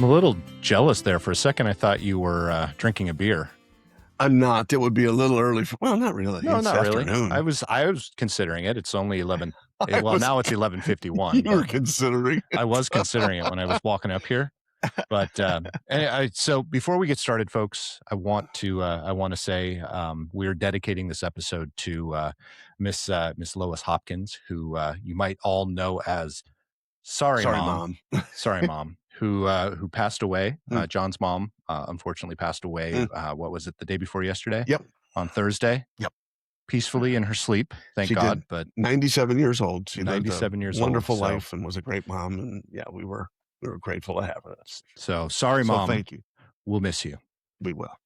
I'm a little jealous there. For a second, I thought you were drinking a beer. I'm not. It would be a little early. Well, not really. No, it's not afternoon. really. I was considering it. It's only 11. Well, now it's 11:51. You were considering it. I was considering it when I was walking up here. But so before we get started, folks, I want to say we're dedicating this episode to Miss Lois Hopkins, who you might all know as Sorry Mom. Sorry Mom, who passed away. John's mom unfortunately passed away. What was it? The day before yesterday? Yep. On Thursday. Yep. Peacefully in her sleep, thank she God. Did. But 97 years old. She 97 years old. Wonderful life and was a great mom. And yeah, we were grateful to have her. So sorry, Mom. Thank you. We'll miss you. We will.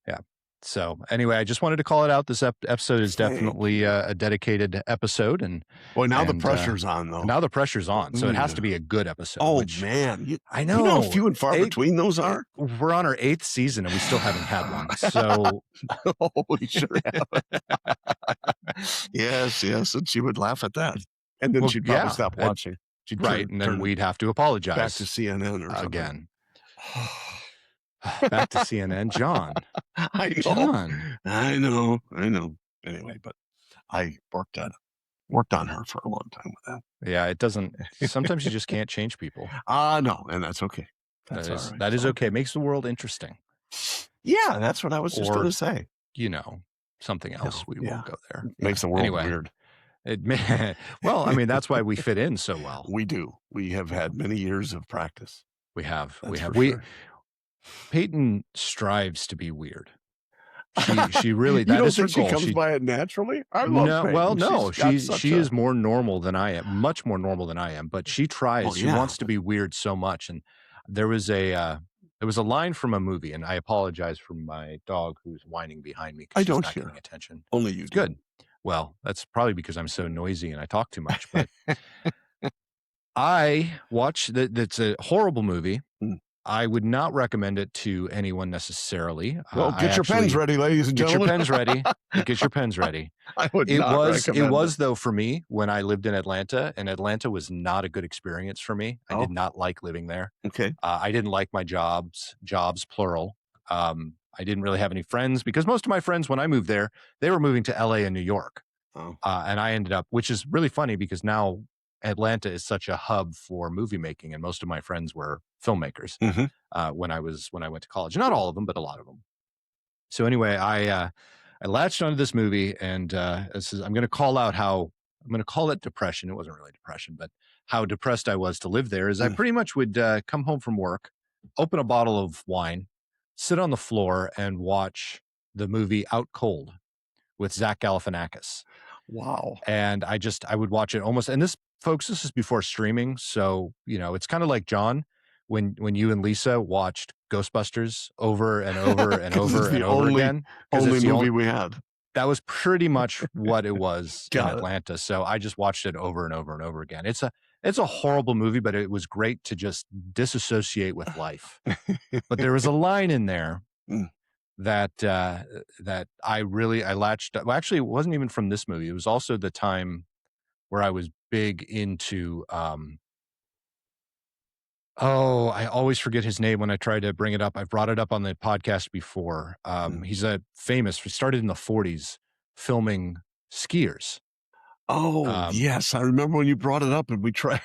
Yeah. So anyway, I just wanted to call it out. This episode is definitely a dedicated episode, and now the pressure's on, though. Now the pressure's on, so it has to be a good episode. Oh man, I know. You know how few and far between those are. We're on our 8th season, and we still haven't had one. So we sure have. Yes, and she would laugh at that, and then she'd probably stop watching. She'd and then we'd have to apologize back to CNN or something. Again. Back to CNN, John. I know. Anyway, but I worked on her for a long time with that. Yeah, it doesn't. Sometimes you just can't change people. No, and that's okay. That is okay. It makes the world interesting. Yeah, that's what I was just going to say. Something else. We won't go there. Makes the world weird. Well, I mean, that's why we fit in so well. We do. We have had many years of practice. We have. Sure. Peyton strives to be weird. She really. You that don't is her think goal. She comes by it naturally. I love Peyton. Well, no. She is more normal than I am. Much more normal than I am. But she tries. She wants to be weird so much. And there was a line from a movie, and I apologize for my dog who's whining behind me. I don't hear. She's not getting attention. Only you. Good. Well, that's probably because I'm so noisy and I talk too much. But I watched that's a horrible movie. I would not recommend it to anyone necessarily. Well, get your pens ready, ladies and gentlemen. Get your pens ready. Get your pens ready. I would It not recommend it was though for me when I lived in Atlanta, and Atlanta was not a good experience for me. I did not like living there. Okay. I didn't like my jobs plural. I didn't really have any friends because most of my friends when I moved there, they were moving to LA and New York. And I ended up, which is really funny because now Atlanta is such a hub for movie making, and most of my friends were filmmakers when I went to college. Not all of them, but a lot of them. So anyway, I latched onto this movie, and I'm going to call out how I'm going to call it depression. It wasn't really depression, but how depressed I was to live there is I pretty much would come home from work, open a bottle of wine, sit on the floor, and watch the movie Out Cold with Zach Galifianakis. Wow. And I would watch it almost, and this, folks, this is before streaming. So, it's kind of like John, when you and Lisa watched Ghostbusters over and over and over and over again. Only movie we had. That was pretty much what it was in Atlanta. So I just watched it over and over and over again. It's a horrible movie, but it was great to just disassociate with life. But there was a line in there that I latched. Well, actually, it wasn't even from this movie. It was also the time where I was big into. I always forget his name when I try to bring it up. I've brought it up on the podcast before. He's he started in the 40s filming skiers. Yes. I remember when you brought it up and we tried.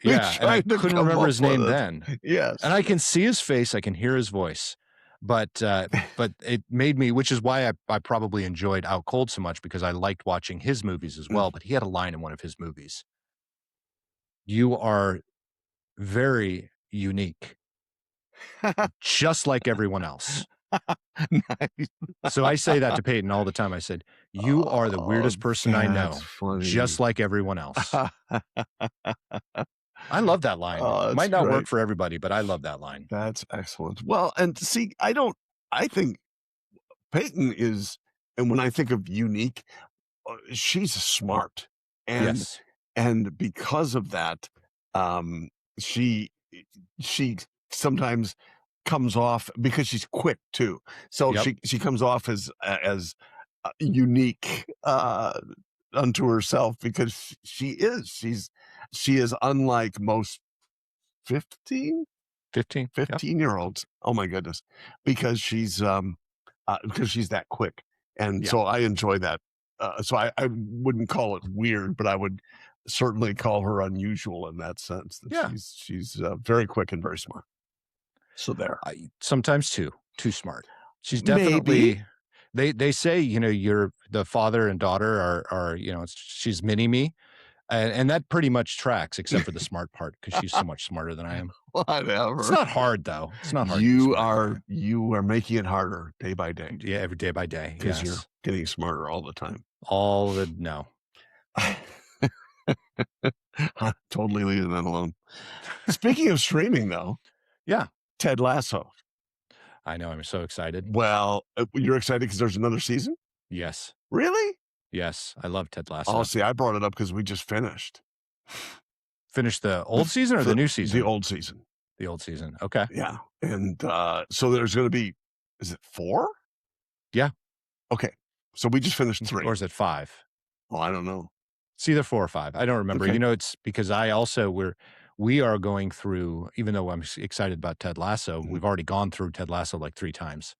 And I couldn't remember his name then. Yes. And I can see his face. I can hear his voice. But it made me, which is why I probably enjoyed Out Cold so much, because I liked watching his movies as well. But he had a line in one of his movies. You are very unique, just like everyone else. Nice. So I say that to Peyton all the time. I said, you are the weirdest person I know, funny. Just like everyone else. I love that line. It might not work for everybody, but I love that line. That's excellent. Well, and see, I think Peyton is, and when I think of unique, she's smart. And because of that, she sometimes comes off, because she's quick too. So she comes off as unique unto herself, because she is unlike most 15, 15. 15-year-olds. Oh my goodness. Because she's that quick. And so I enjoy that. So I wouldn't call it weird, but I would certainly call her unusual in that sense. That she's very quick and very smart. So there. Sometimes too smart. She's definitely. Maybe. They say, you're the father and daughter are she's mini me. And that pretty much tracks, except for the smart part, because she's so much smarter than I am. Whatever. It's not hard, though. It's not hard. You are making it harder day by day. Yeah, every day by day. Because you're getting smarter all the time. No. I'm totally leaving that alone. Speaking of streaming, though. Yeah. Ted Lasso. I know. I'm so excited. Well, you're excited because there's another season? Yes. Really? Yes. I love Ted Lasso. Oh, see, I brought it up because we just finished. Finished the old season or the new season? The old season. The old season. Okay. Yeah. And so there's going to be, is it 4? Yeah. Okay. So we just finished 3. Or is it 5? Well, I don't know. It's either 4 or 5. I don't remember. Okay. It's because we are going through, even though I'm excited about Ted Lasso, we've already gone through Ted Lasso like 3 times.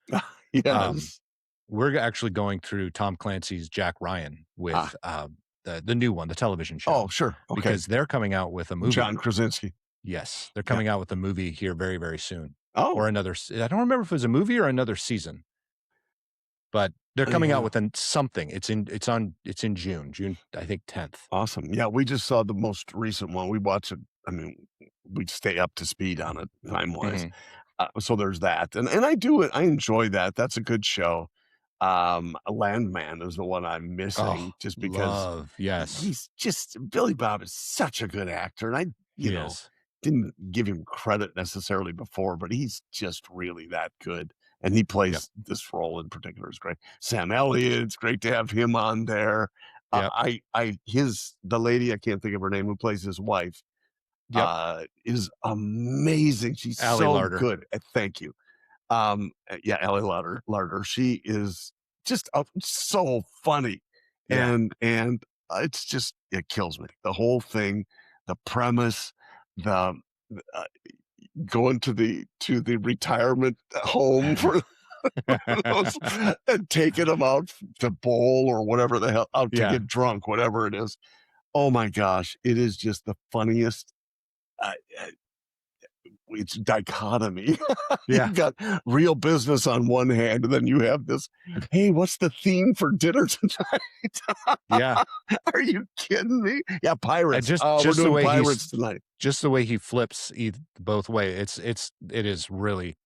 Yes. We're actually going through Tom Clancy's Jack Ryan with the new one, the television show. Oh, sure. Okay. Because they're coming out with a movie. John Krasinski. Yes. They're coming out with a movie here very, very soon. Oh. Or another. I don't remember if it was a movie or another season. But they're coming out with something. It's in June, I think 10th. Awesome. Yeah, we just saw the most recent one. We watch it. I mean, we stay up to speed on it time-wise. So there's that. And I do it. I enjoy that. That's a good show. Landman is the one I'm missing just because he's just Billy Bob is such a good actor. And I didn't give him credit necessarily before, but he's just really that good. And he plays this role in particular is great. Sam Elliott, it's great to have him on there. The lady, I can't think of her name, who plays his wife, is amazing. She's Allie Larder. Good. Thank you. Allie Larder. She is just so funny. And it's just, it kills me. The whole thing, the premise, going to the retirement home for those, and taking them out to bowl or whatever the hell, out to get drunk, whatever it is. Oh my gosh, it is just the funniest. It's dichotomy. You've got real business on one hand, and then you have this, hey, what's the theme for dinner tonight? Are you kidding me? Yeah, pirates. We're doing pirates tonight. Just the way he flips both ways. It is really,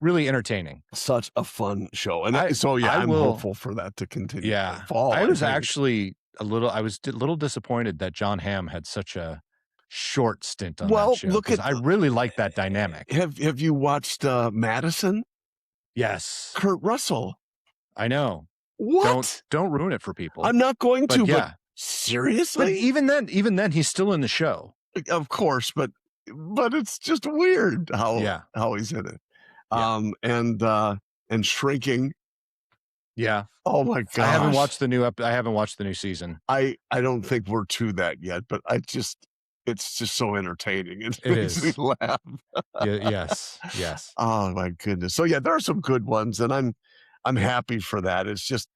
really entertaining. Such a fun show. And I'm hopeful for that to continue. Yeah. Fall, I was actually a little disappointed that John Hamm had such a short stint on that show. I really like that dynamic. Have you watched Madison? Yes. Kurt Russell. I know. What? Don't ruin it for people. I'm not going to. But seriously? But even then, he's still in the show. Of course, but it's just weird how he's in it. And Shrinking. Yeah. Oh my god. I haven't watched the new season. I don't think we're to that yet, but it's just so entertaining. It makes me laugh. Yes. Oh my goodness. So there are some good ones, and I'm happy for that. It's just,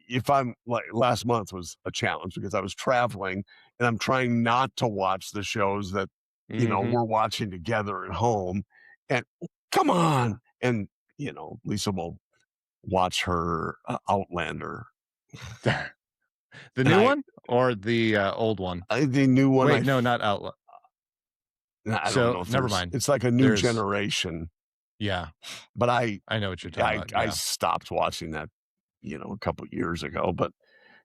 if I'm like, last month was a challenge because I was traveling, and I'm trying not to watch the shows that we're watching together at home. And come on, and Lisa will watch her Outlander. The new one or the old one? The new one. Wait, no, not Outlander. I don't know. Never mind. It's like a new generation. Yeah, but I know what you're talking about. I stopped watching that, a couple years ago. But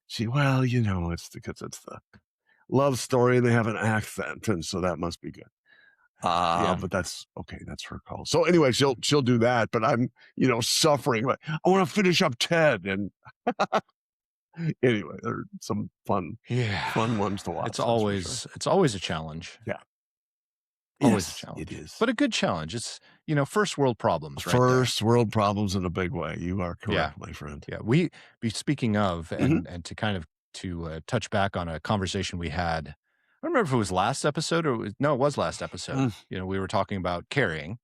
it's because it's the love story and they have an accent, and so that must be good. But that's okay. That's her call. So anyway, she'll do that. But I'm suffering. But I want to finish up Ted, and anyway, there are some fun ones to watch. It's always a challenge. Yeah. Always a challenge. It is. But a good challenge. It's, first world problems, right? First world problems in a big way. You are correct, my friend. Yeah. Speaking of, and to kind of touch back on a conversation we had, I don't remember if it was last episode or it was last episode. We were talking about carrying.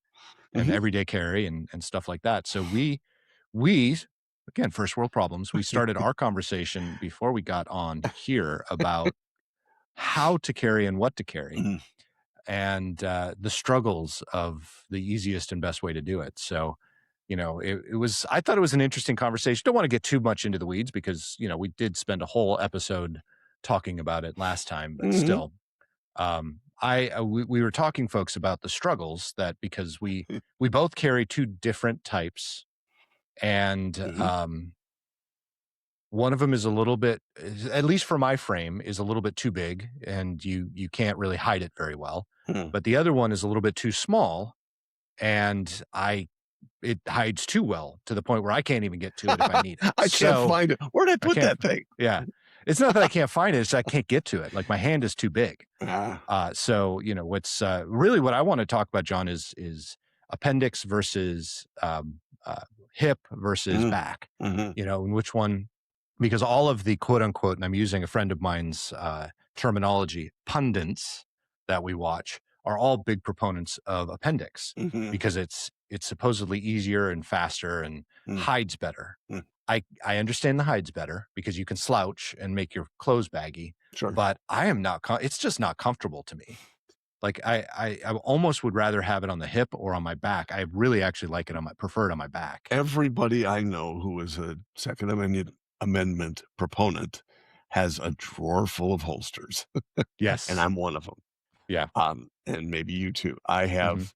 and everyday carry and stuff like that. So we again, first world problems. We started our conversation before we got on here about how to carry and what to carry, and the struggles of the easiest and best way to do it. So, I thought it was an interesting conversation. Don't want to get too much into the weeds because, we did spend a whole episode talking about it last time, but still, we were talking, folks, about the struggles that, because we both carry two different types, and one of them is a little bit, at least for my frame, is a little bit too big, and you can't really hide it very well. But the other one is a little bit too small, and it hides too well to the point where I can't even get to it if I need it. I can't find it. Where did I put that thing? Yeah. It's not that I can't find it, it's I can't get to it. Like, my hand is too big. So, what's really what I want to talk about, John, is appendix versus hip versus back. And which one, because all of the quote unquote, and I'm using a friend of mine's terminology, pundits that we watch are all big proponents of appendix because it's supposedly easier and faster and hides better. I understand the hides better because you can slouch and make your clothes baggy, but I am not, it's just not comfortable to me. Like, I almost would rather have it on the hip or on my back. I really actually like it prefer it on my back. Everybody I know who is a Second Amendment proponent has a drawer full of holsters. Yes. And I'm one of them. Yeah. And maybe you too. I have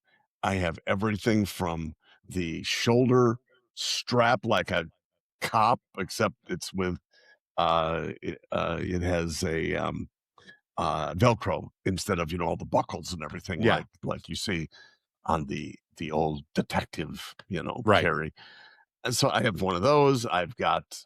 everything from the shoulder strap like a cop, except it's with it has a Velcro instead of all the buckles and everything like you see on the old detective carry. And so I have one of those. I've got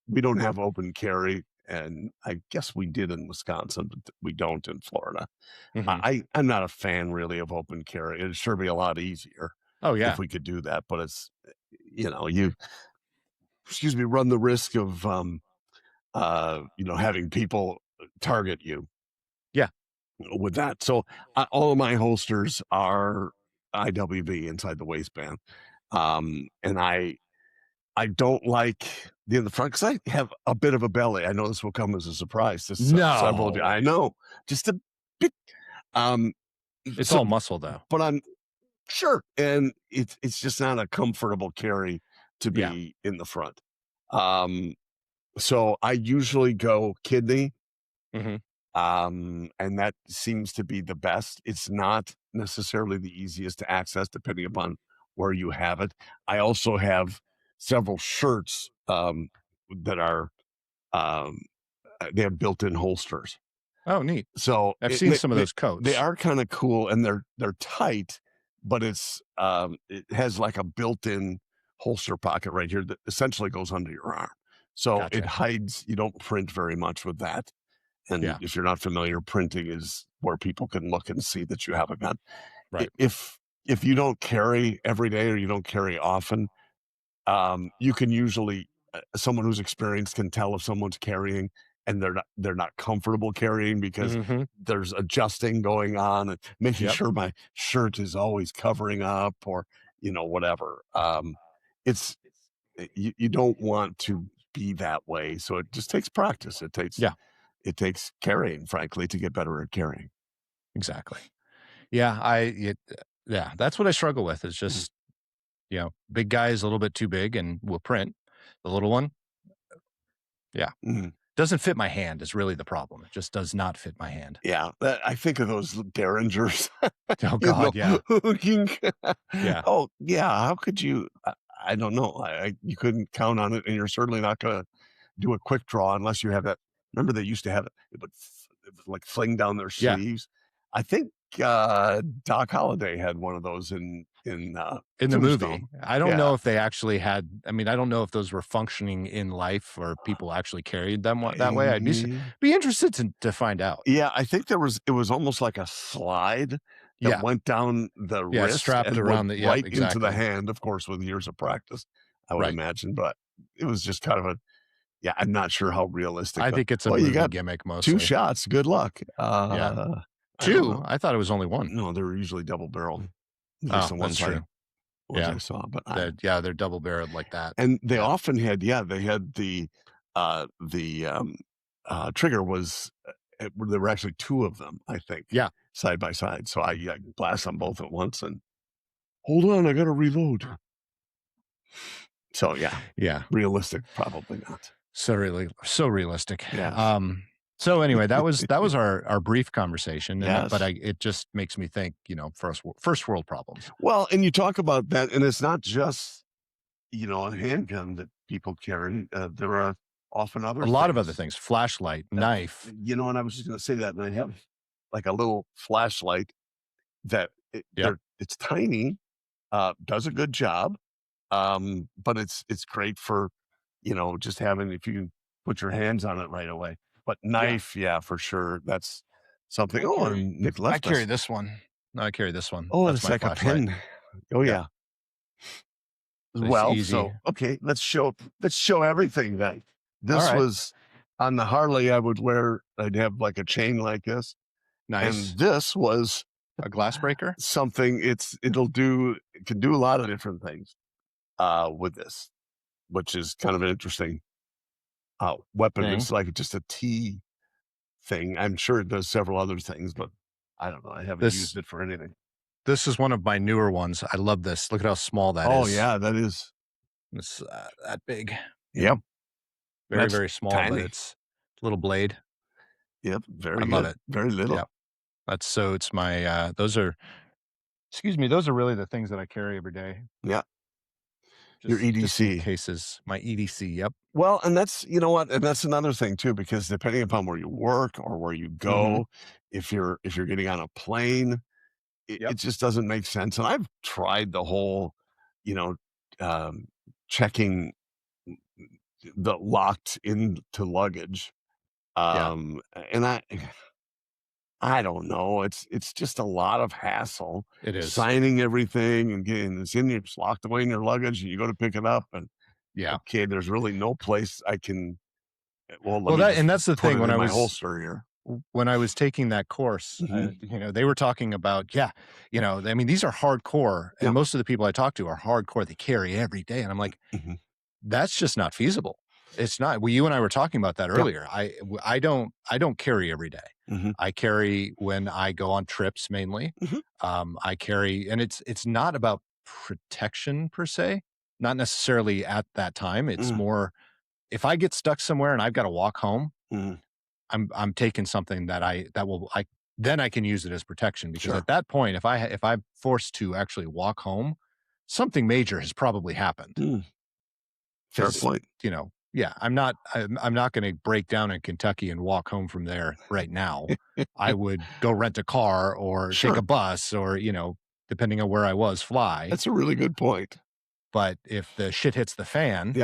we don't have open carry, and I guess we did in Wisconsin, but we don't in Florida. I'm not a fan really of open carry. It'd sure be a lot easier if we could do that, but it's you run the risk of having people target you with that. So all of my holsters are IWV inside the waistband, and I don't like the front because I have a bit of a belly. I know this will come as a surprise to several of you. I know, just a bit. It's all muscle though, but I'm sure, and it's just not a comfortable carry to be in the front. So I usually go kidney. And that seems to be the best. It's not necessarily the easiest to access depending upon where you have it. I also have several shirts that are they have built-in holsters. Oh, neat. So I've seen some of those coats. They are kind of cool, and they're tight, but it's it has like a built-in holster pocket right here that essentially goes under your arm. So it hides, you don't print very much with that. And if you're not familiar, printing is where people can look and see that you have a gun. Right. If you don't carry every day or you don't carry often, you can usually someone who's experienced can tell if someone's carrying and they're not comfortable carrying because there's adjusting going on and making sure my shirt is always covering up or whatever. It's you don't want to be that way, so it just takes practice. It takes carrying, frankly, to get better at carrying. Exactly. Yeah, that's what I struggle with. It's just, big guy is a little bit too big and will print. The little one, doesn't fit my hand is really the problem. It just does not fit my hand. Yeah, I think of those derringers. Oh God, yeah. Yeah. Oh yeah. How could you? I don't know. You couldn't count on it, and you're certainly not going to do a quick draw unless you have that. Remember, they used to have it would like fling down their sleeves. I think Doc Holliday had one of those in the movie. I don't know if they actually had. I mean, I don't know if those were functioning in life or people actually carried them that way. I'd be interested to find out. Yeah, I think it was almost like a slide that went down the wrist, strapped and around into the hand. Of course, with years of practice, I would imagine. But it was just kind of a. Yeah, I'm not sure how realistic. I think it's a movie gimmick mostly. 2 shots. Good luck. 2? I thought it was only 1. No, they were usually double barrel. At least the that's ones true. I saw, but they're double barreled like that. and they Yeah. often had they had trigger was there were actually two of them, I think, Yeah. side by side. So I blast them both at once and hold on, I got to reload. So yeah, Yeah. realistic, probably not. So realistic. Yes. So anyway, that was our brief conversation, and Yes. it just makes me think, first world problems. Well, and you talk about that, and it's not just a handgun that people carry. There are often other A lot of other things. things, flashlight, knife. And I was just going to say that, and I have like a little flashlight that Yep. it's tiny, does a good job, but it's great for just having if you can put your hands on it right away. But knife, yeah, for sure, that's something. And Nick I left carry us. this one. No, I carry this one. Oh, That's it's my like a flashlight. pen. Oh Yeah. yeah. It's Well, easy. so okay, let's show everything then. This All right. was on the Harley. I'd have like a chain like this, Nice. and this was A glass breaker. something. It can do a lot of different things with this, which is kind of an interesting weapon. Thing. It's like just a T thing. I'm sure it does several other things, but I don't know. I haven't used it for anything. This is one of my newer ones. I love this. Look at how small that is. Oh yeah, that is. It's that big. Yep. Very, very small, tiny. but it's a little blade. Yep. Very I good. love it. Very little. Yep. It's my, those are really the things that I carry every day. Yeah. Just, Your EDC. Just in cases. My EDC. Yep. Well, and that's, and that's another thing too, because depending upon where you work or where you go, if you're getting on a plane, it just doesn't make sense. And I've tried the whole, checking the locked into luggage. And I don't know. It's just a lot of hassle. It is. Signing everything and getting it's locked away in your luggage, and you go to pick it up, and okay, there's really no place I can. That's the thing. When I was holster here, when I was taking that course, they were talking about, I mean, these are hardcore, and most of the people I talk to are hardcore. They carry every day, and I'm like, that's just not feasible. It's not. Well, you and I were talking about that earlier. I don't carry every day. I carry when I go on trips mainly. I carry, and it's not about protection per se, not necessarily at that time. It's more if I get stuck somewhere and I've got to walk home, I'm taking something then I can use it as protection, because at that point, if I'm forced to actually walk home, something major has probably happened. Fair point. I'm not going to break down in Kentucky and walk home from there right now. I would go rent a car or take a bus or, depending on where I was, fly. That's a really good point. But if the shit hits the fan,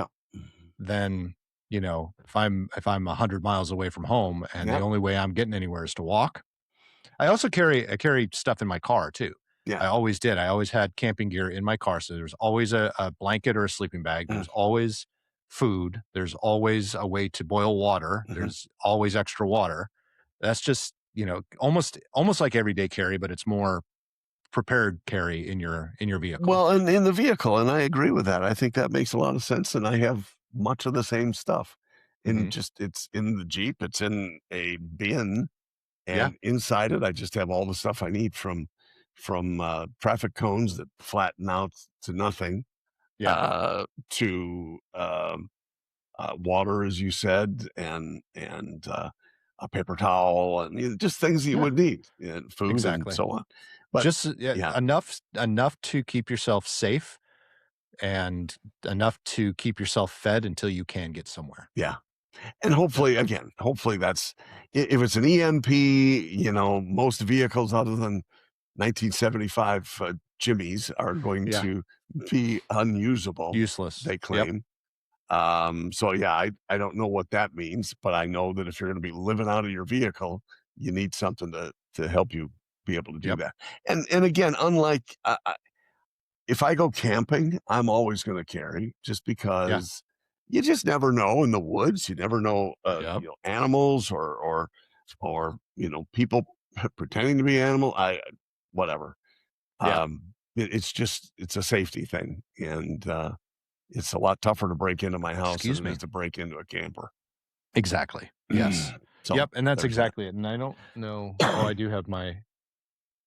then, if I'm 100 miles away from home and the only way I'm getting anywhere is to walk. I also carry stuff in my car too. Yeah. I always did. I always had camping gear in my car. So there's always a blanket or a sleeping bag. There's always food. There's always a way to boil water. There's always extra water. That's just, almost like everyday carry, but it's more prepared carry in your vehicle. Well, and in the vehicle, and I agree with that. I think that makes a lot of sense. And I have much of the same stuff. It's in the Jeep. It's in a bin, and inside it, I just have all the stuff I need from traffic cones that flatten out to nothing, to water, as you said, and a paper towel, and just things you would need, and food, and so on. But just enough to keep yourself safe, and enough to keep yourself fed until you can get somewhere. Yeah. And hopefully that's, if it's an EMP, most vehicles other than 1975 Jimmys are going to be unusable. Useless. They claim. So I don't know what that means, but I know that if you're going to be living out of your vehicle, you need something to help you be able to do that. And again, unlike, if I go camping, I'm always going to carry, just because you just never know in the woods. You never know, animals or people pretending to be animal. Whatever. it's a safety thing, and it's a lot tougher to break into my house Excuse than it me. is to break into a camper. Exactly. Yes. So Yep. And that's there's that. exactly it. And I don't know. Oh, I do have my.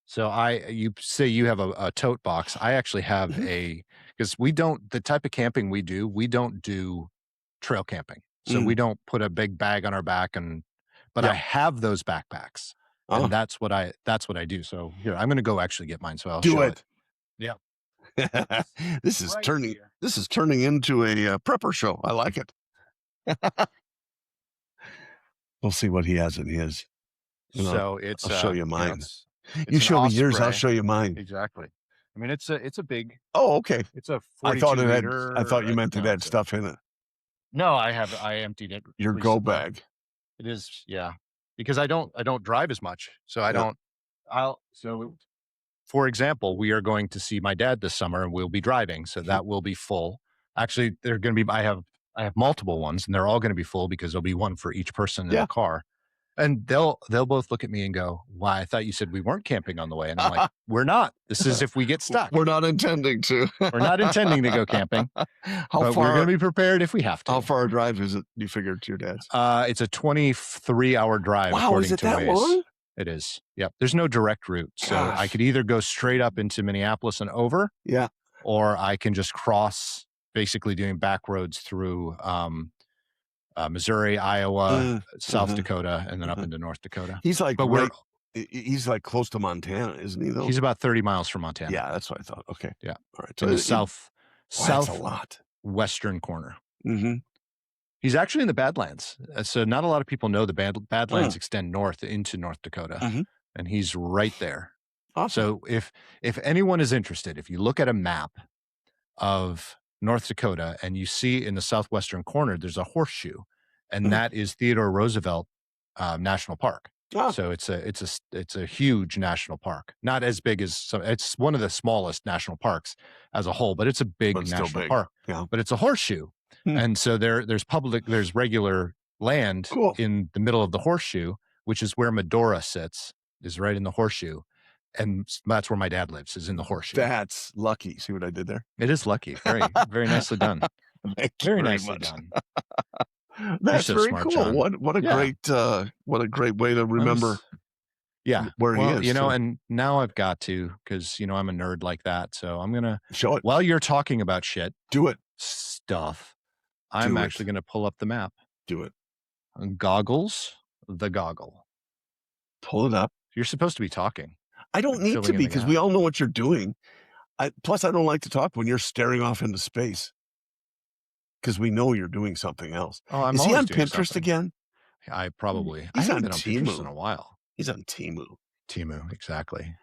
So you say you have a tote box. I actually have Mhm. because the type of camping we don't do trail camping. So we Mm. don't put a big bag on our back but I Yep. have those backpacks and Oh, that's what I do. So here, I'm going to go actually get mine. So I'll do show it. it. Yeah. This is Right turning here. this is turning into a prepper show. I like it. We'll see what he has in his. And So I'll show you mine. You it's an show me yours, I'll Osprey. show you mine. Exactly. I mean, it's a big, Oh, okay. it's a I thought 42 I thought liter. you meant it No, had stuff in it. no, I emptied it Your go recently. bag. It is, yeah, because I don't drive as much. So Yeah. for example, we are going to see my dad this summer and we'll be driving. So that will be full. Actually, they're going to be, I have multiple ones and they're all going to be full because there'll be one for each person in Yeah. the car. And they'll both look at me and go, "Why? I thought you said we weren't camping on the way." And I'm like, "We're not. This is if we get stuck. We're not intending to. We're not intending to go camping, How but we're going far to be prepared if we have how to." far a drive is it you figured to your dad's? It's a 23-hour drive Wow, is according it to that Waze. long? It is. Yep. There's no direct route. So I Gosh. could either go straight up into Minneapolis and over, Yeah. or I can just cross, basically doing back roads through Missouri, Iowa, South Dakota, and then up into North Dakota. He's like But he's like close to Montana, isn't he though? he's about 30 miles from Montana. Yeah, that's what I thought. Okay. Yeah. All right. In the that's a lot. southwestern corner. Mm-hmm. He's actually in the Badlands. So not a lot of people know the Badlands extend north into North Dakota, and he's right there. Awesome. So if anyone is interested, if you look at a map of North Dakota and you see in the southwestern corner, there's a horseshoe, and that is Theodore Roosevelt National Park. Ah. So it's a huge national park. Not as big as it's one of the smallest national parks as a whole, but it's a big national park. Yeah. But it's a horseshoe. And so there's regular land in the middle of the horseshoe, which is where Madora sits, is right in the horseshoe. And that's where my dad lives, is in the horseshoe. That's lucky. See what I did there? It is lucky. Very, very nicely done. Very nicely much. done. That's so very smart, cool. John. What a great way to remember where he is. And now I've got to, because I'm a nerd like that. So I'm gonna show it. While you're talking about shit, do it. Stuff. I'm actually gonna pull up the map. Do it. Goggles, the goggle. Pull it up. You're supposed to be talking. I don't need to be, because we all know what you're doing. Plus, I don't like to talk when you're staring off into space, because we know you're doing something else. Oh, is he on Pinterest again? I probably. He's I haven't on been on Temu. Pinterest in a while. He's on Temu. Temu, exactly.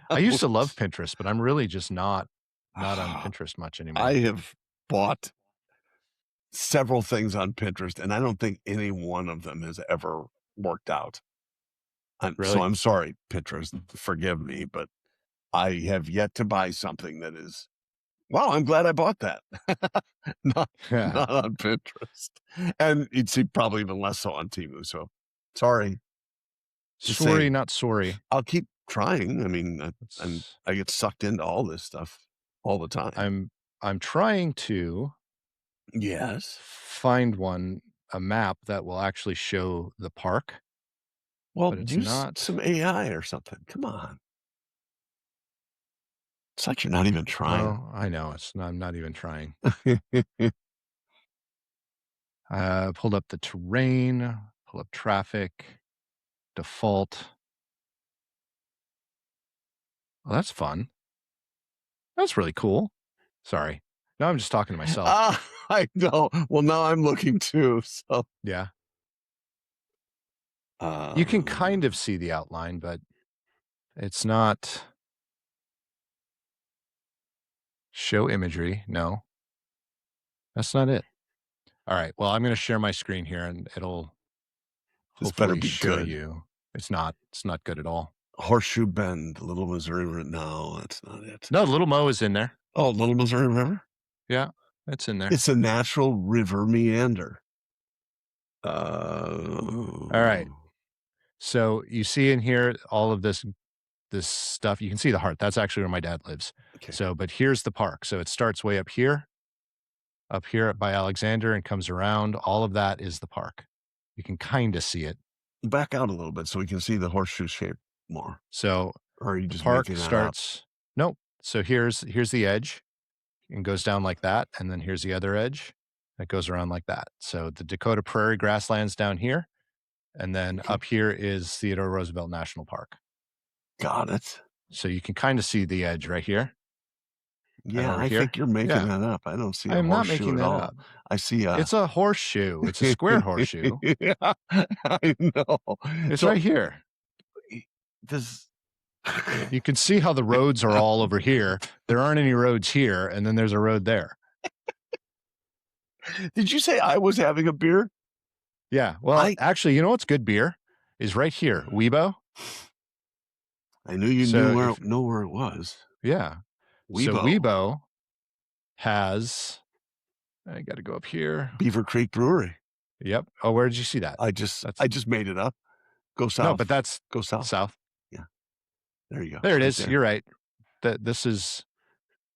I used to love Pinterest, but I'm really just not on Pinterest much anymore. I have bought several things on Pinterest, and I don't think any one of them has ever worked out. Really? So I'm sorry, Pinterest, forgive me, but I have yet to buy something that is, wow, I'm glad I bought that. not on Pinterest. And you'd see probably even less so on Temu. So sorry. Sorry, not sorry. I'll keep trying. I mean, I get sucked into all this stuff all the time. I'm trying to find a map that will actually show the park. Well, use some AI or something. Come on. It's like you're not even trying. Oh, I know. I'm not even trying. Pulled up the terrain, pull up traffic, default. Well, that's fun. That's really cool. Sorry. No, I'm just talking to myself. I know. Well, now I'm looking too. So yeah. You can kind of see the outline, but it's not. Show imagery. No, that's not it. All right. Well, I'm going to share my screen here, and it'll hopefully show you. It's not good at all. Horseshoe Bend, Little Missouri River. No, that's not it. No, Little Mo is in there. Oh, Little Missouri River? Yeah, it's in there. It's a natural river meander. All right. So you see in here all of this stuff. You can see the heart. That's actually where my dad lives. Okay. So, but here's the park. So it starts way up here by Alexander, and comes around. All of that is the park. You can kind of see it. Back out a little bit so we can see the horseshoe shape more. So or are you the just park making that starts. Nope. So here's the edge, and goes down like that, and then here's the other edge that goes around like that. So the Dakota Prairie grasslands down here, and then up here is Theodore Roosevelt National Park. Got it. So you can kind of see the edge right here. Yeah, I think you're making that up. I don't see a I am not horseshoe making at that all. up. I see a. It's a horseshoe. It's a square horseshoe. Yeah, I know. It's right here. Does You can see how the roads are all over here. There aren't any roads here, and then there's a road there. Did you say I was having a beer? Yeah. Well, actually, you know what's good beer is right here, Weibo. I knew you know where it was. Yeah. Weibo. So Weibo has. I got to go up here. Beaver Creek Brewery. Yep. Oh, where did you see that? I just made it up. Go south. No, but that's go south. South. Yeah. There you go. There it is. There. You're right. This is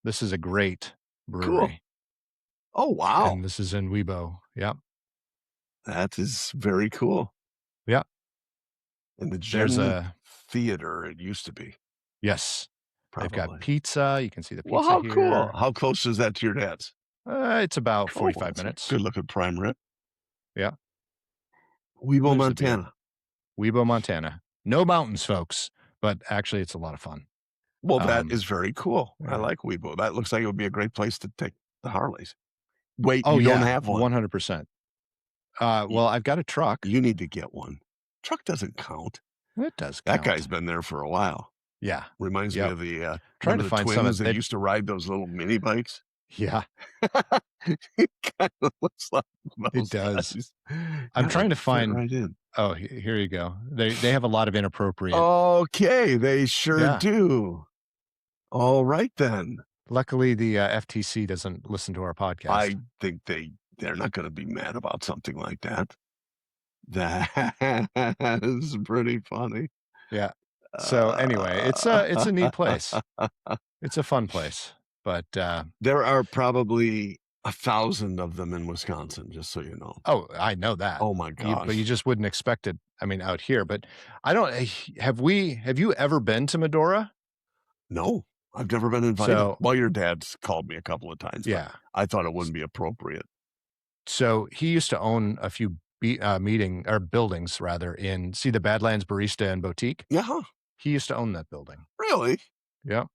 a great brewery. Cool. Oh wow. And this is in Weibo. Yep. That is very cool. Yeah. And there's a Theodore, it used to be. Yes. Probably. They've got pizza. You can see the pizza. Well, how here. cool. How close is that to your dad's? It's about 45 minutes. Good looking prime rib. Yeah. Weibo, Montana. Weibo, Montana. No mountains, folks, but actually it's a lot of fun. Well, that is very cool. Yeah. I like Weibo. That looks like it would be a great place to take the Harleys. Wait, you don't have one? 100%. Well, I've got a truck. You need to get one. Truck doesn't count. It does That count. guy's been there for a while. Yeah. Reminds me of the trying to find twins that used to ride those little mini bikes. Yeah. It kind of looks like it does. I'm trying to find. Right in. Oh, here you go. They have a lot of inappropriate. Okay, they sure do. All right then. Luckily, the FTC doesn't listen to our podcast. I think they're not going to be mad about something like that. That is pretty funny. Yeah. So anyway, it's a neat place. It's a fun place, but there are probably 1,000 of them in Wisconsin, just so you know. Oh, I know that. Oh my gosh. But you just wouldn't expect it. I mean, out here, but I don't. Have you ever been to Madora? No, I've never been invited. Well, your dad's called me a couple of times. Yeah, I thought it wouldn't be appropriate. So he used to own a few buildings rather in the Badlands Barista and Boutique. Yeah, he used to own that building. Really? Yeah.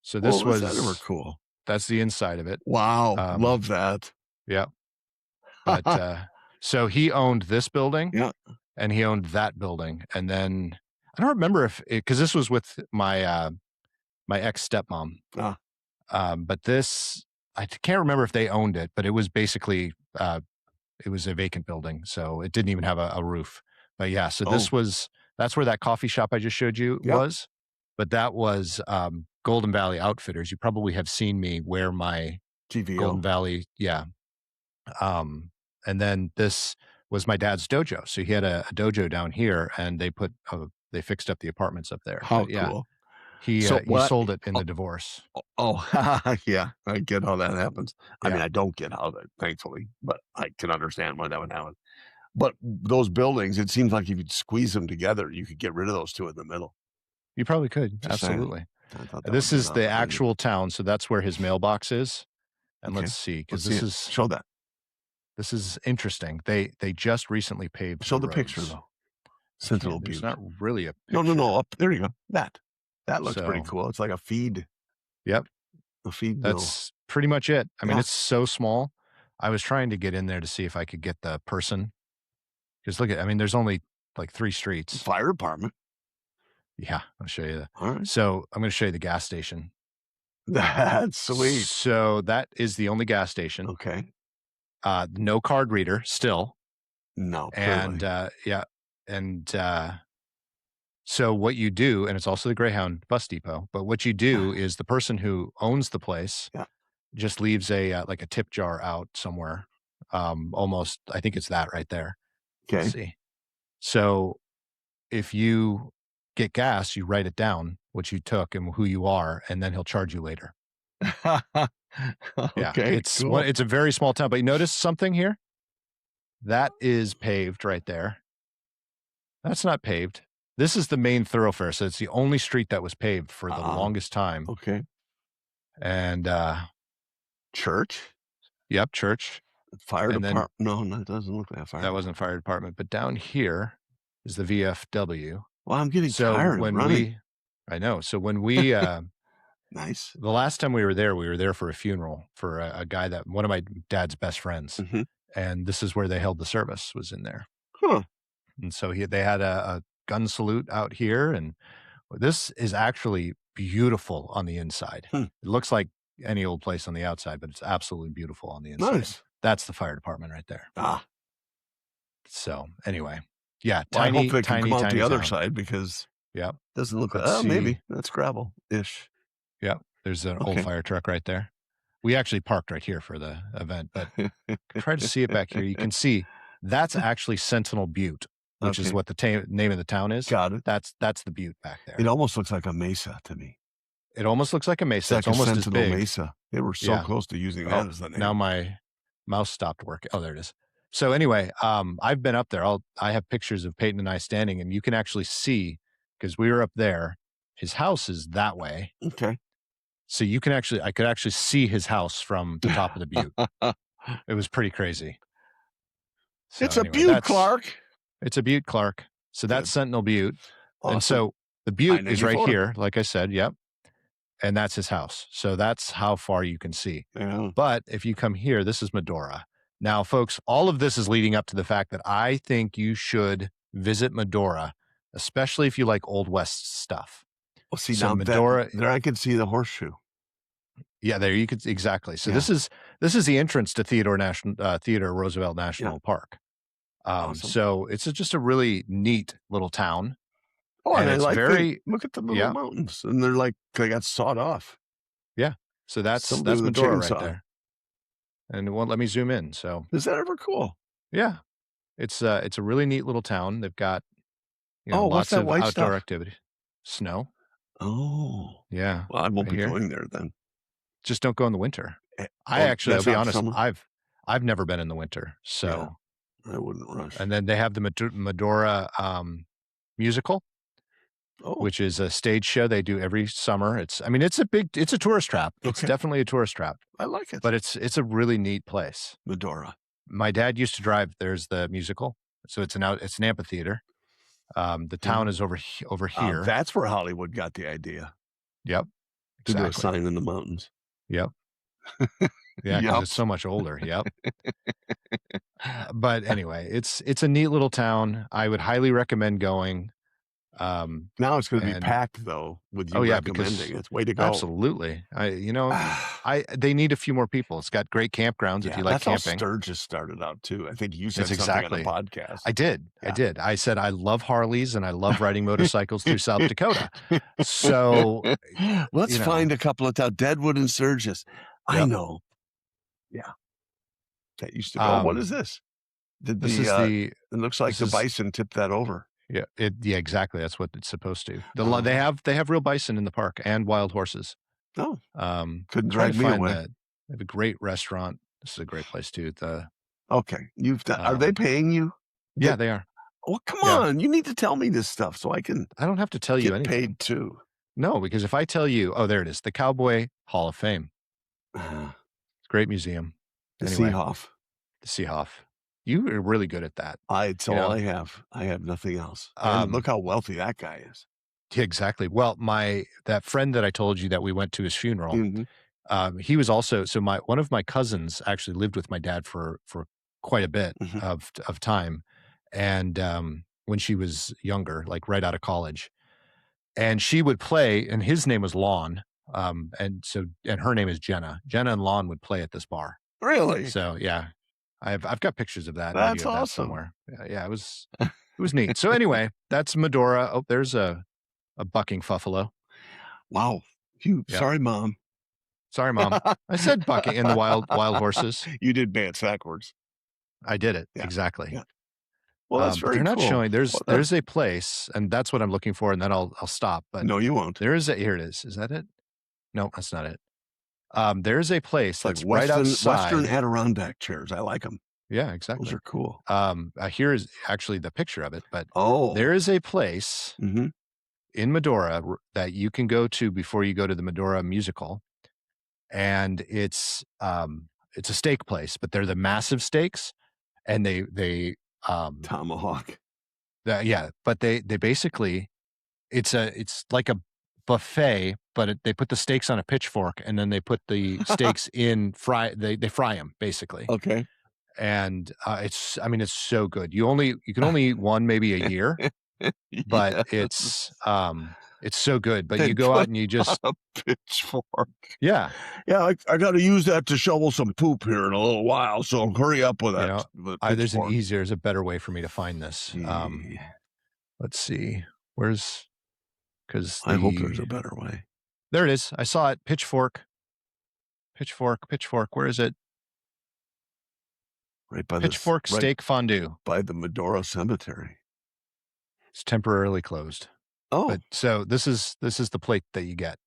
So this was ever cool. That's the inside of it. Wow, love that. Yeah. But so he owned this building. Yeah. And he owned that building, and then I don't remember because this was with my my ex stepmom. But this I can't remember if they owned it, but it was basically it was a vacant building, so it didn't even have a roof. But yeah, so that's where that coffee shop I just showed you was. But that was Golden Valley Outfitters. You probably have seen me wear my GVO. Golden Valley, yeah. And then this was my dad's dojo. So he had a dojo down here, and they fixed up the apartments up there. How cool. He sold it in the divorce. Yeah, I get how that happens. I mean, I don't get how that, thankfully, but I can understand why that would happen. But those buildings, it seems like if you'd squeeze them together, you could get rid of those two in the middle. You probably could. Absolutely. This is the actual town, so that's where his mailbox is. And let's see, because show that. This is interesting. They just recently paved. Show the picture though. Sentinel Butte. It's not really a picture. No. Up there you go. That looks pretty cool. It's like a feed. Yep. A feed. That's pretty much it. I mean, it's so small. I was trying to get in there to see if I could get the person. Because look at, there's only like 3 streets. Fire department. Yeah, I'll show you that. All right. So I'm going to show you the gas station. That's sweet. So that is the only gas station. Okay. No card reader still. No. And so what you do, and it's also the Greyhound bus depot, but what you do is the person who owns the place just leaves like a tip jar out somewhere. Almost, I think it's that right there. Okay. Let's see. So if you get gas, you write it down, what you took and who you are, and then he'll charge you later. Yeah, Okay, cool. It's a very small town, but you notice something here? That is paved right there. That's not paved. This is the main thoroughfare, so it's the only street that was paved for the longest time. Okay. And church? Yep, church. Fire department? No, that doesn't look like a fire. That wasn't fire department, but down here is the VFW. Well, I'm getting tired of running. I know. So when we nice. The last time we were there for a funeral for a guy that one of my dad's best friends, and this is where they held the service, was in there. Huh. And so they had a gun salute out here, and this is actually beautiful on the inside. It looks like any old place on the outside, but it's absolutely beautiful on the inside. Nice. That's the fire department right there. So anyway, yeah, well, tiny, I hope they can tiny, come out tiny the other town. side because Yep. Doesn't look like, maybe that's gravel-ish. Yep. There's an old fire truck right there. We actually parked right here for the event, but try to see it back here. You can see that's actually Sentinel Butte, which is what the name of the town is. Got it. That's the butte back there. It almost looks like a mesa to me. It almost looks like a mesa. It's like almost Sentinel as big. Mesa. They were so close to using that as the name. Now my mouse stopped working. Oh, there it is. So anyway, I've been up there. I have pictures of Peyton and I standing, and you can actually see, because we were up there, his house is that way. Okay. So I could actually see his house from the top of the butte. It was pretty crazy. So it's anyway, a butte, Clark. It's a butte, Clark. So that's Sentinel Butte. Awesome. And so the butte is right here, like I said. Yep. And that's his house. So that's how far you can see. Yeah. But if you come here, this is Madora. Now, folks, all of this is leading up to the fact that I think you should visit Madora, especially if you like Old West stuff. Well, see, so now Madora, there I can see the horseshoe. Yeah, there you could exactly. So this is the entrance to Theodore Roosevelt National Park. Awesome. So it's just a really neat little town. Oh, and it's look at the little mountains, and they got sawed off. Yeah, so that's Madora right there, and it won't let me zoom in. So is that ever cool? Yeah, it's a really neat little town. They've got lots of outdoor activity. Snow. Oh, yeah. Well, I won't be going there then. Just don't go in the winter. I'll be honest. I've never been in the winter, so I wouldn't rush. And then they have the Madora musical, which is a stage show they do every summer. It's a tourist trap. It's definitely a tourist trap. I like it, but it's a really neat place. Madora. My dad used to drive. There's the musical, so it's an amphitheater. The town is over here. That's where Hollywood got the idea. Yep. To do a sign in the mountains. Yep. Yeah, because it's so much older. Yep. But anyway, it's a neat little town. I would highly recommend going. Now it's going to be packed though with you recommending. It's way to go. Absolutely. They need a few more people. It's got great campgrounds if you like camping. That's how Sturgis started out too. I think you said something on the podcast. I did. Yeah. I did. I said I love Harleys and I love riding motorcycles through South Dakota. So let's find a couple of towns. Deadwood and Sturgis. Yep. I know. Yeah. That used to go. What is this? It looks like the bison tipped that over. Yeah, exactly. That's what it's supposed to. They have real bison in the park and wild horses. Oh, couldn't drag me away. They have a great restaurant. This is a great place too. You've done. Are they paying you? Yeah, they are. Well, come on. You need to tell me this stuff so I can. I don't have to tell you anything. Paid too. No, because if I tell you, there it is, the Cowboy Hall of Fame. It's a great museum. The Seehoff. The Seehoff. You are really good at that. It's all I have. I have nothing else. And look how wealthy that guy is. Yeah, exactly. Well, that friend that I told you that we went to his funeral, he was also one of my cousins actually lived with my dad for quite a bit of time, and when she was younger, like right out of college, and she would play, and his name was Lon, and her name is Jenna. Jenna and Lon would play at this bar. Really? So yeah. I've got pictures of that. That's awesome. That somewhere. Yeah, it was neat. So anyway, that's Madora. Oh, there's a bucking buffalo. Wow. Sorry, Mom. Sorry, Mom. I said bucking and the wild horses. You did dance backwards. I did it. Yeah. Exactly. Yeah. Well, that's But very they're not cool. showing. There's a place, and that's what I'm looking for, and then I'll stop. But No, you won't. there is a here it is. Is that it? No, that's not it. There's a place It's like that's right Western outside. Adirondack chairs. I like them. Yeah, exactly. Those are cool. Here is actually the picture of it, but Oh, there is a place mhm. in Madora that you can go to before you go to the Madora musical, and it's a steak place, but they're the massive steaks, and they Tomahawk. yeah, but they basically it's like a buffet, but they put the steaks on a pitchfork, and then they put the steaks in they fry them basically. Okay. And it's so good. You can only eat one maybe a year, but Yes. it's so good. But They you go put out and you just on a pitchfork. yeah, Yeah, I got to use that to shovel some poop here in a little while. So hurry up with you that. know, With there's a better way for me to find this. Gee, Let's see, because I hope there's a better way. there it is. I saw it. Pitchfork. Where is it? Right by Pitchfork steak fondue. by the Madora Cemetery. It's temporarily closed. Oh, But so this is the plate that you get.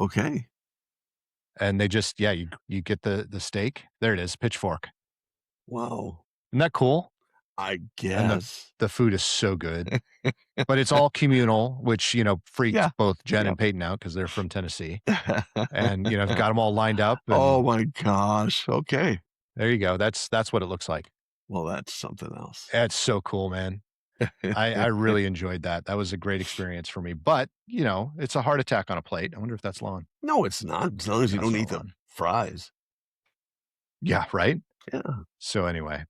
okay. And they just you get the steak. There it is, pitchfork. Wow. Isn't that cool? I And guess. the food is so good. But it's all communal, which, freaked Yeah. both Jen Yep. and Peyton out because they're from Tennessee. And, I've got them all lined up. And Oh my gosh. Okay. there you go. That's what it looks like. Well, that's something else. It's so cool, man. I really enjoyed that. That was a great experience for me. But, it's a heart attack on a plate. I wonder if that's long. No, it's not. As long as you That's don't not eat the long. fries. Yeah, right? Yeah. So anyway,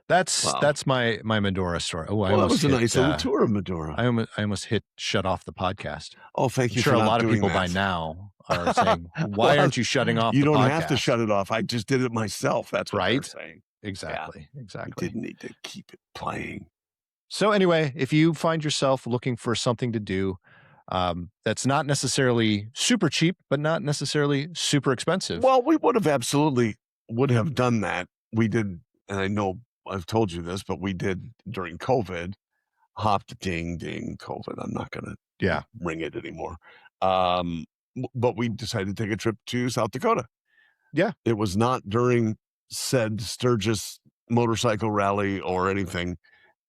that's my Madora story. Oh, Well, that was a nice little tour of Madora. I almost hit shut off the podcast. Oh, thank I'm you. sure for a not lot of doing people that. by now are saying, "Why Well, aren't you shutting off?" You the don't podcast? have to shut it off. I just did it myself. That's what they're Right? saying. Exactly. I Exactly. didn't need to keep it playing. So anyway, if you find yourself looking for something to do, that's not necessarily super cheap, but not necessarily super expensive. Well, we would have done that. We did, and I know I've told you this, but we did during COVID. Hopped ding COVID. I'm not going to ring it anymore. But we decided to take a trip to South Dakota. Yeah. It was not during said Sturgis motorcycle rally or anything,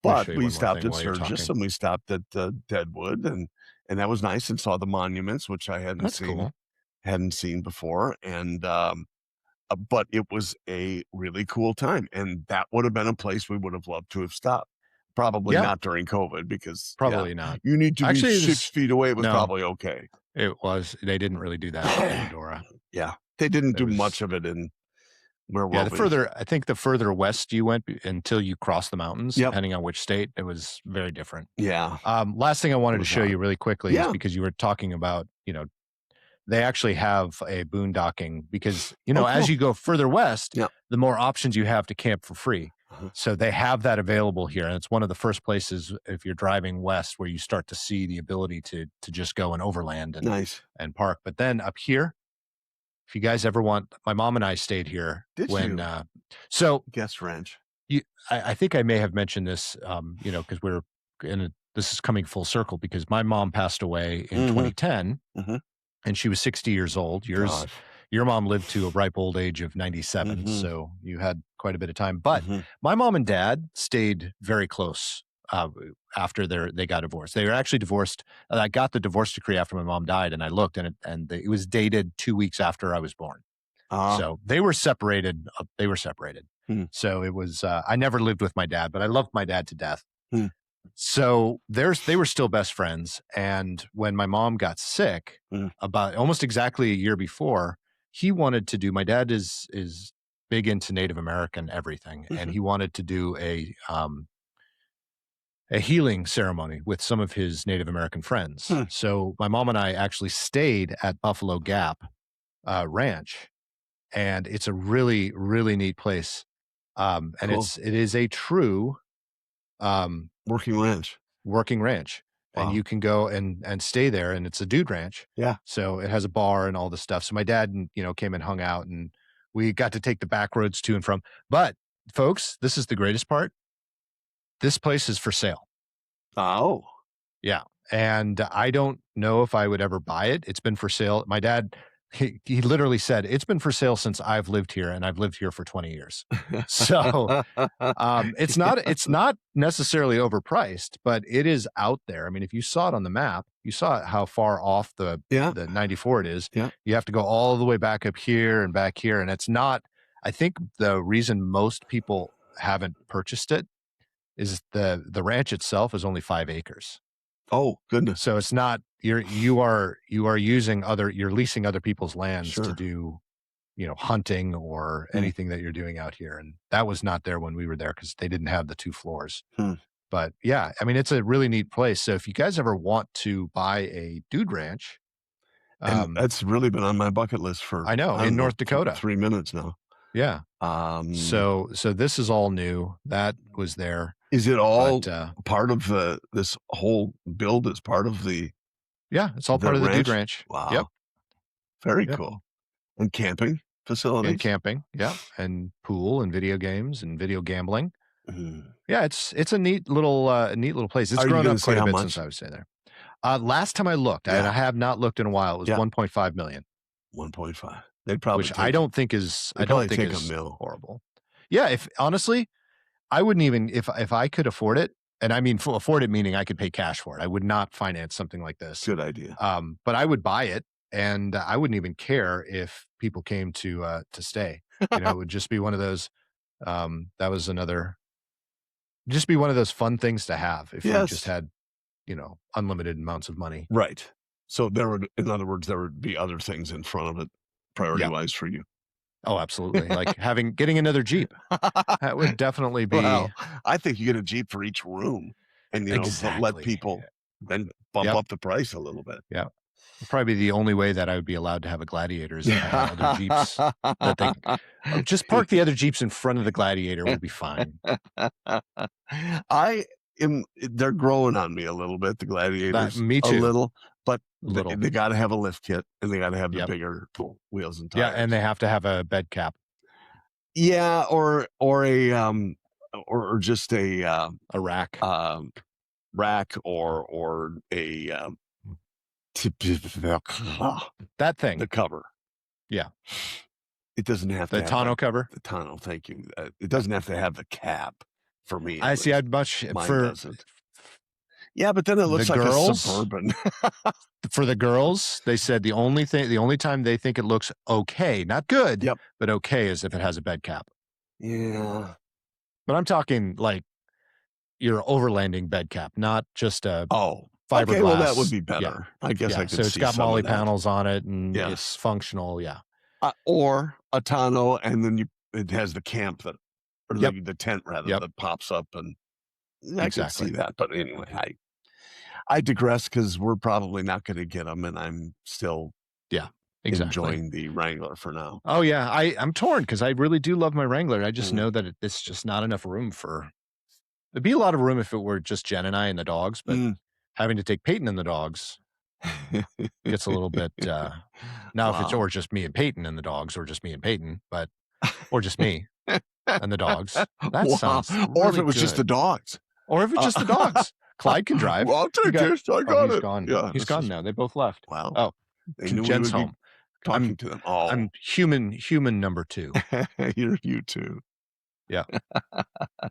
but we stopped at Sturgis and we stopped at Deadwood, and that was nice, and saw the monuments, which I hadn't seen before. And but it was a really cool time, and that would have been a place we would have loved to have stopped. Probably not during COVID, because probably not. You need to be 6 feet away. It was probably okay. It was. They didn't really do that in Madora. Yeah, they didn't do much of it in where. Yeah, I think the further west you went until you crossed the mountains, depending on which state, it was very different. Yeah. Last thing I wanted to show you really quickly is because you were talking about, they actually have a boondocking because, as you go further west, the more options you have to camp for free. So they have that available here. And it's one of the first places, if you're driving west, where you start to see the ability to just go and overland and park. But then up here, if you guys ever want, my mom and I stayed here. Guest ranch. I think I may have mentioned this, because this is coming full circle because my mom passed away in 2010 and she was 60 years old. Your mom lived to a ripe old age of 97. So you had quite a bit of time, but my mom and dad stayed very close after they got divorced. They were actually divorced. I got the divorce decree after my mom died, and I looked, and it was dated 2 weeks after I was born. So they were separated. So it was, I never lived with my dad, but I loved my dad to death. So they were still best friends. And when my mom got sick about almost exactly a year before, he wanted to do, my dad is big into Native American everything. And he wanted to do a healing ceremony with some of his Native American friends. So my mom and I actually stayed at Buffalo Gap Ranch, and it's a really, really neat place. And it is a true working ranch. Wow. And you can go and stay there, and it's a dude ranch. Yeah. So it has a bar and all this stuff. So my dad, came and hung out, and we got to take the back roads to and from. But folks, this is the greatest part. This place is for sale. Oh. Yeah. And I don't know if I would ever buy it. It's been for sale. My dad, he literally said, it's been for sale since I've lived here, and I've lived here for 20 years. So it's not necessarily overpriced, but it is out there. I mean, if you saw it on the map, you saw how far off the 94 it is. Yeah. You have to go all the way back up here and back here. And it's not, I think the reason most people haven't purchased it is the ranch itself is only 5 acres. Oh, goodness. So it's not, you are leasing other people's lands to do, hunting or anything that you're doing out here. And that was not there when we were there because they didn't have the 2 floors. But yeah, I mean, it's a really neat place. So if you guys ever want to buy a dude ranch, and that's really been on my bucket list for, I know, in North Dakota, 3 minutes now. Yeah. So this is all new. That was there. Is it all part of this whole build is part of the? Yeah, it's all part of the dude ranch. Wow. Yep. Very cool. And camping facilities. And camping. Yeah. And pool and video games and video gambling. Yeah, it's a neat little place. It's grown up quite a bit since I was there. Last time I looked, and I have not looked in a while, it was 1.5 million. 1.5. They'd probably, which I don't think is horrible. Yeah, if honestly, I wouldn't even if I could afford it, and I mean afford it meaning I could pay cash for it. I would not finance something like this. Good idea. But I would buy it, and I wouldn't even care if people came to stay. It would just be one of those. That was just be one of those fun things to have if you just had, unlimited amounts of money. Right. So in other words, there would be other things in front of it, priority-wise for you. Oh, absolutely. Like getting another Jeep. That would definitely be. Well, I think you get a Jeep for each room, and let people then bump up the price a little bit. Yeah. Probably the only way that I would be allowed to have a Gladiator is if I had other Jeeps. Just park the other Jeeps in front of the Gladiator would be fine. They're growing on me a little bit, the Gladiators. Me too. A little, but they got to have a lift kit, and they got to have the bigger wheels and tires. Yeah, and they have to have a bed cap. Yeah, or just a rack, rack, or a that thing, the cover. Yeah, it doesn't have the tonneau cover. The tonneau, thank you. It doesn't have to have the cap. For me, I see. I'd much for. Yeah, but then it looks like a Suburban. For the girls, they said the only time they think it looks okay, not good, but okay, is if it has a bed cap. Yeah, but I'm talking like your overlanding bed cap, not just a fiberglass. Okay, well that would be better. I guess I could. So it's got Molly panels on it, and it's functional. Yeah, or a tonneau, and then it has the camp that. Or the tent rather that pops up, and I can see that. But anyway, I digress because we're probably not going to get them, and I'm still enjoying the Wrangler for now. Oh yeah, I'm torn because I really do love my Wrangler. I just know that it's just not enough room for. There'd be a lot of room if it were just Jen and I and the dogs, but having to take Peyton and the dogs gets a little bit. Now if it's or just me and Peyton and the dogs, or just me and Peyton, or just me. And the dogs. That sounds really or if it was just the dogs. Or if it's just the dogs. Clyde can drive. Well, I'll take this. I got he's it. Gone. Yeah, he's gone now. They both left. Wow. Oh, they knew Jen's home. Talking to them. Oh, I'm human number 2. You're you too. Yeah. They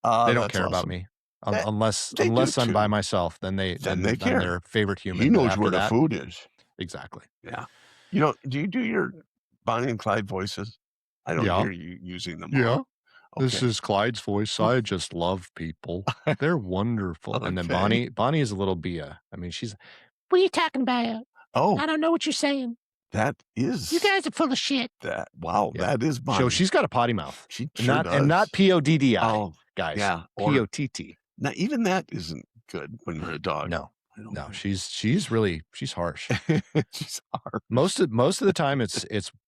don't care about me unless I'm by myself. Then they care. I'm their favorite human. He knows where the food is. Exactly. Yeah. Do you do your Bonnie and Clyde voices? I don't hear you using them. Yeah. Okay. This is Clyde's voice. I just love people. They're wonderful. And then Bonnie is a little Bia. I mean, she's, what are you talking about? Oh. I don't know what you're saying. That is. You guys are full of shit. Wow. Yeah. That is Bonnie. So she's got a potty mouth. She sure does. And not PODDI, guys. Yeah. POTT. Now, even that isn't good when you're a dog. No. She's harsh. She's harsh. Most of the time it's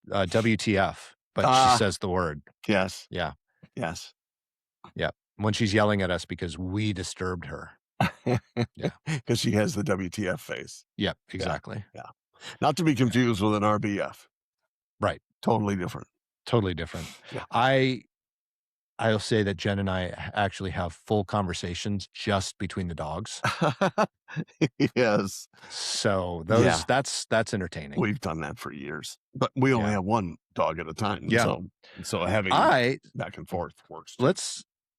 WTF. But she says the word. Yes. Yeah. Yes. Yeah. When she's yelling at us because we disturbed her. Yeah. Because she has the WTF face. Yep. Exactly. Yeah. Not to be confused with an RBF. Right. Totally different. Totally different. Yeah. I'll say that Jen and I actually have full conversations just between the dogs. Yes. So Yeah. that's entertaining. We've done that for years, but we only Yeah. have one dog at a time. Yeah. So having back and forth works too.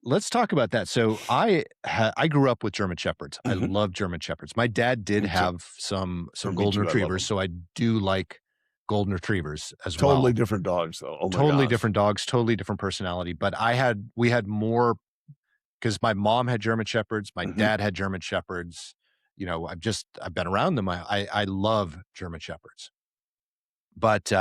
Let's talk about that. So I grew up with German Shepherds. I love German Shepherds. My dad did have some golden retrievers, so I do like golden retrievers as well. Totally different dogs, though. Oh my Totally gosh. different dogs, totally different personality. But we had more because my mom had German Shepherds, my dad had German Shepherds. You know, I've been around them. I love German Shepherds. But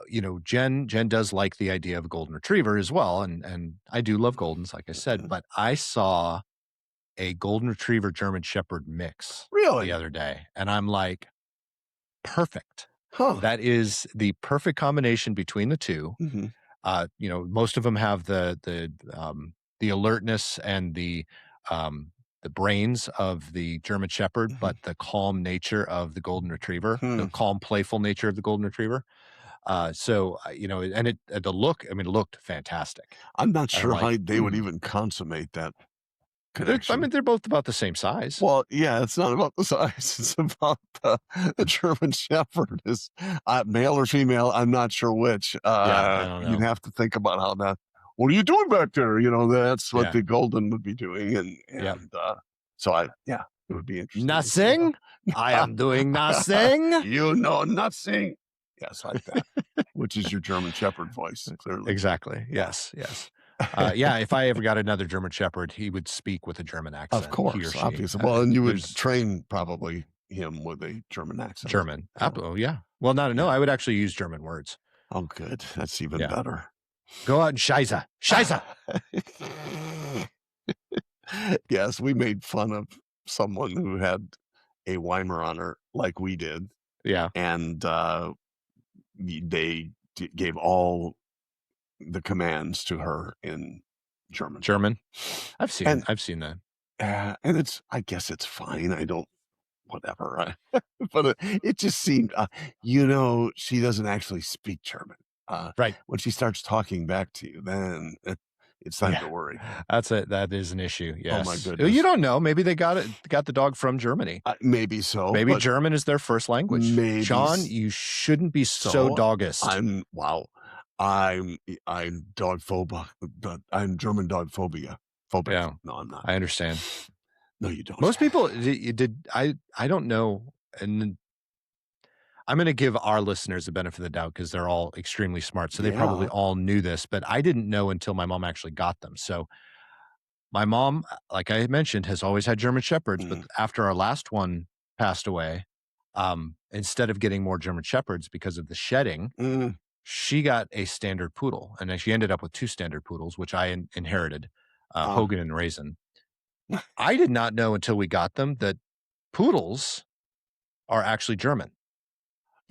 you know, Jen does like the idea of a golden retriever as well, and I do love goldens, like I said. But I saw a golden retriever German Shepherd mix the other day, and I'm like, perfect. That is the perfect combination between the two. You know, most of them have the alertness and the brains of the German Shepherd, but the calm nature of the golden retriever, the calm, playful nature of the golden retriever. So you know, and the look, I mean, it looked fantastic. I'm not sure how they would even consummate that connection. I mean, they're both about the same size. Well, yeah, it's not about the size. It's about the German Shepherd is male or female. I'm not sure which. I don't know. You'd have to think about how that. What are you doing back there? You know, that's what the golden would be doing, and so it would be interesting. Nothing. I am doing nothing. You know nothing. Yes, like that. Which is your German Shepherd voice, clearly. Exactly. Yes. Yeah, if I ever got another German Shepherd, he would speak with a German accent. Of course, obviously. Well, and you would train probably him with a German accent. German. Oh, yeah. Well, no, I would actually use German words. Oh, good. That's even better. Go out and Scheiße. Scheiße. Yes, we made fun of someone who had a Weimaraner like we did. Yeah. And they gave all the commands to her in German. I've seen that. And I guess it's fine. I don't, whatever. But it just seemed, you know, she doesn't actually speak German. Right. When she starts talking back to you, then it's time to worry. That is an issue. Yes. Oh my goodness. You don't know. Maybe they got the dog from Germany. Maybe so. Maybe German is their first language. Maybe. Sean, you shouldn't be so doggist. I'm dog phobia. I'm German dog phobia. Yeah. No, I'm not. I understand. No, you don't. Most people I don't know, and I'm going to give our listeners the benefit of the doubt because they're all extremely smart. So they probably all knew this, but I didn't know until my mom actually got them. So my mom, like I mentioned, has always had German Shepherds, but after our last one passed away, instead of getting more German Shepherds because of the shedding, she got a standard poodle, and then she ended up with 2 standard poodles, which I inherited, Hogan and Raisin. I did not know until we got them that poodles are actually German.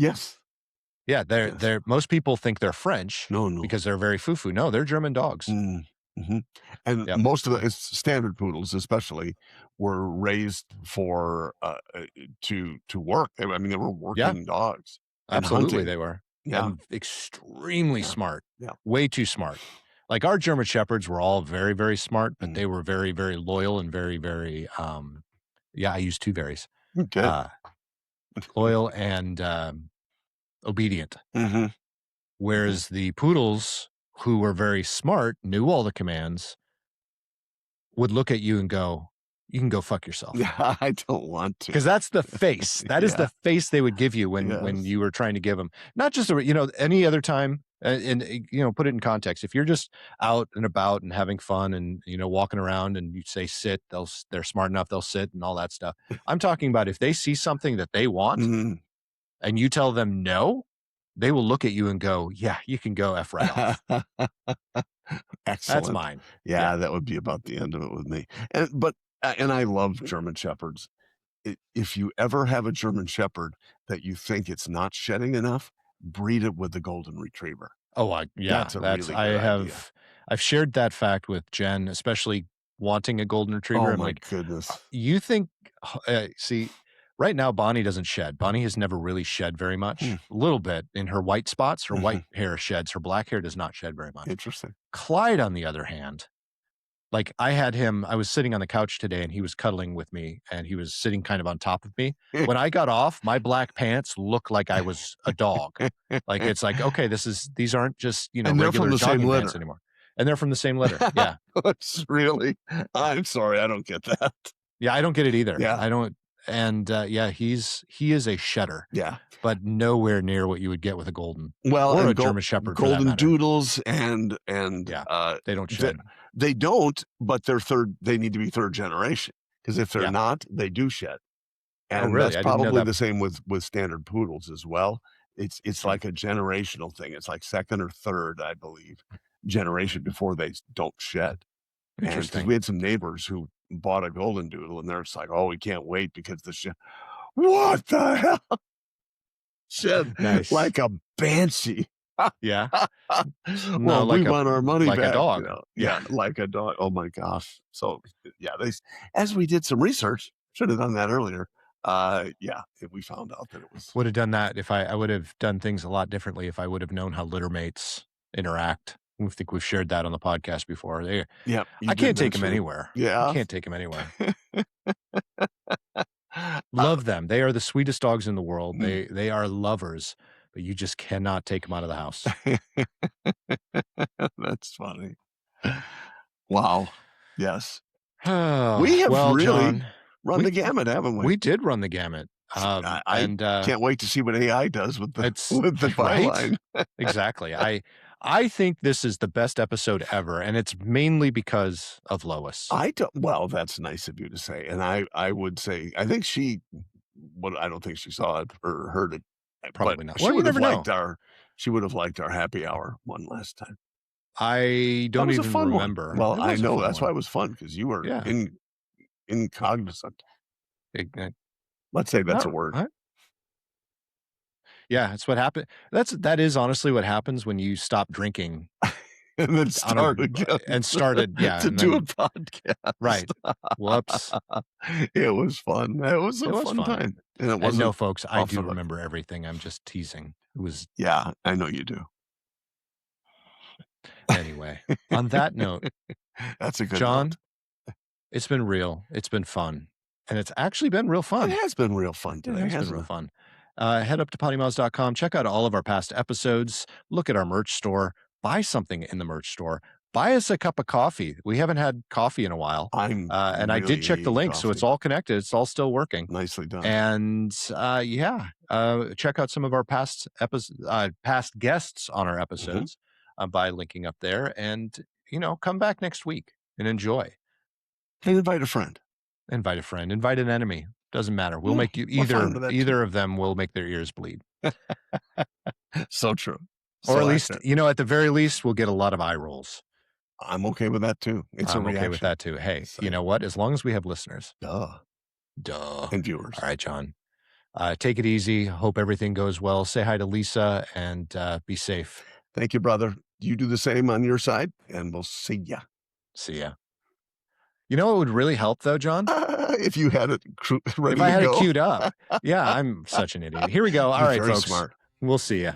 Yes. Yeah, they're most people think they're French. No, because they're very foo-foo. No, they're German dogs. And most of the standard poodles, especially, were raised for to work. They were working dogs. Absolutely, hunting. They were. Yeah, and extremely smart. Yeah, way too smart. Like our German Shepherds were all very, very smart, but they were very, very loyal and very, very. I used 2 varies. Okay. Loyal and obedient. Whereas the poodles, who were very smart, knew all the commands, would look at you and go, "You can go fuck yourself." Yeah, I don't want to. Because that's the face. That is the face they would give you when you were trying to give them. Not just any other time. And put it in context. If you're just out and about and having fun and walking around and you say sit, they're smart enough, they'll sit and all that stuff. I'm talking about if they see something that they want and you tell them no, they will look at you and go, "Yeah, you can go F right off." Excellent. That's mine. Yeah, that would be about the end of it with me. And I love German Shepherds. If you ever have a German Shepherd that you think it's not shedding enough, breed it with the golden retriever. Oh, That's a really good idea. I've shared that fact with Jen, especially wanting a golden retriever. Oh my goodness! You think? See, Right now, Bonnie doesn't shed. Bonnie has never really shed very much. A little bit in her white spots. Her white hair sheds. Her black hair does not shed very much. Interesting. Clyde, on the other hand, like I was sitting on the couch today and he was cuddling with me and he was sitting kind of on top of me. When I got off, my black pants looked like I was a dog. Like, it's like, okay, these aren't just, and regular jogging pants litter anymore. And they're from the same litter. Yeah. It's really, I'm sorry, I don't get that. Yeah, I don't get it either. Yeah. I don't. And he is a shedder. Yeah. But nowhere near what you would get with a golden. Well, or and a German Shepherd. Golden Doodles and they don't shed. They don't, but they need to be third generation, because if they're not, they do shed. And really? that's probably the same with standard Poodles as well. It's like a generational thing. It's like second or third, I believe, generation before they don't shed. Interesting. And we had some neighbors who bought a Golden Doodle, and they're just like, "Oh, we can't wait because the shed." What the hell? Shed like a banshee. Yeah. Well, we want our money like back. A dog. Yeah, like a dog. Oh my gosh. So yeah, as we did some research, should have done that earlier. We found out that it was. Would have done that if I would have done things a lot differently if I would have known how litter mates interact. I think we've shared that on the podcast before. I can't take them anywhere. Yeah, I can't take them anywhere. Love them. They are the sweetest dogs in the world. They are lovers, but you just cannot take them out of the house. That's funny. Wow. Yes. We have really John, run the gamut, haven't we? We did run the gamut. I can't wait to see what AI does with the byline. Exactly. I think this is the best episode ever, and it's mainly because of Lois. Well, that's nice of you to say. And I would say, I think I don't think she saw it or heard it. Probably not. She would have liked our happy hour one last time. I don't even remember. Well, I know that's why it was fun, because you were incognizant. Let's say that's a word. Yeah, it's what happened. That is honestly what happens when you stop drinking and then started to do a podcast. Right. Whoops. It was fun. It was a fun time. And it wasn't. No, folks, I do remember everything. I'm just teasing. It was. Yeah, I know you do. Anyway, on that note, that's a good John. Note. It's been real. It's been fun, and it's actually been real fun. It has been real fun today. It has been real fun. Head up to PoddiMouths.com. Check out all of our past episodes. Look at our merch store. Buy something in the merch store. Buy us a cup of coffee. We haven't had coffee in a while. And I did check the link, so it's all connected. It's all still working. Nicely done. And check out some of our past guests on our episodes by linking up there. And come back next week and enjoy. And invite a friend. Invite a friend. Invite an enemy. Doesn't matter. We'll make you either of them will make their ears bleed. So true. Or at least, at the very least, we'll get a lot of eye rolls. I'm okay with that too. I'm okay with that too. Hey, you know what? As long as we have listeners. Duh. And viewers. All right, John. Take it easy. Hope everything goes well. Say hi to Lisa and be safe. Thank you, brother. You do the same on your side, and we'll see ya. See ya. You know what would really help, though, John? If you had it ready if I had it queued up. Yeah, I'm such an idiot. Here we go. All right, folks. Smart. We'll see ya.